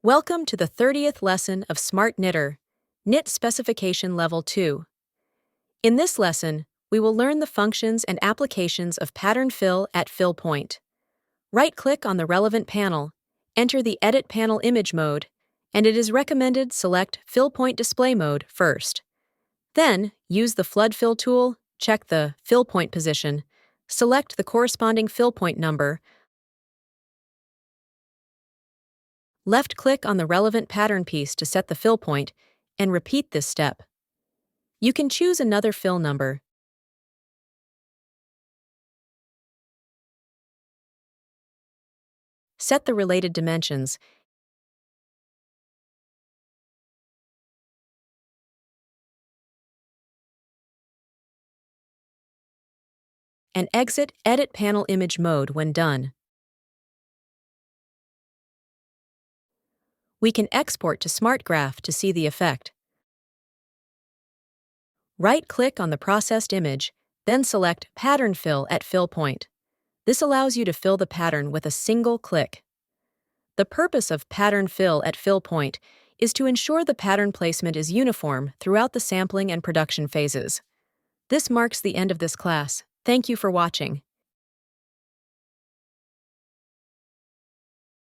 Welcome to the 30th lesson of SmartKnitter, Knit Specification Level 2. In this lesson, we will learn the functions and applications of pattern fill at fill point. Right-click on the relevant panel, enter the Edit Panel Image mode, and it is recommended select Fill Point Display Mode first. Then, use the Flood Fill tool, check the Fill Point position, select the corresponding fill point number, left-click on the relevant pattern piece to set the fill point, and repeat this step. You can choose another fill number. Set the related dimensions, and exit Edit Panel Image mode when done. We can export to SmartGraph to see the effect. Right-click on the processed image, then select Pattern Fill at Fill Point. This allows you to fill the pattern with a single click. The purpose of Pattern Fill at Fill Point is to ensure the pattern placement is uniform throughout the sampling and production phases. This marks the end of this class. Thank you for watching.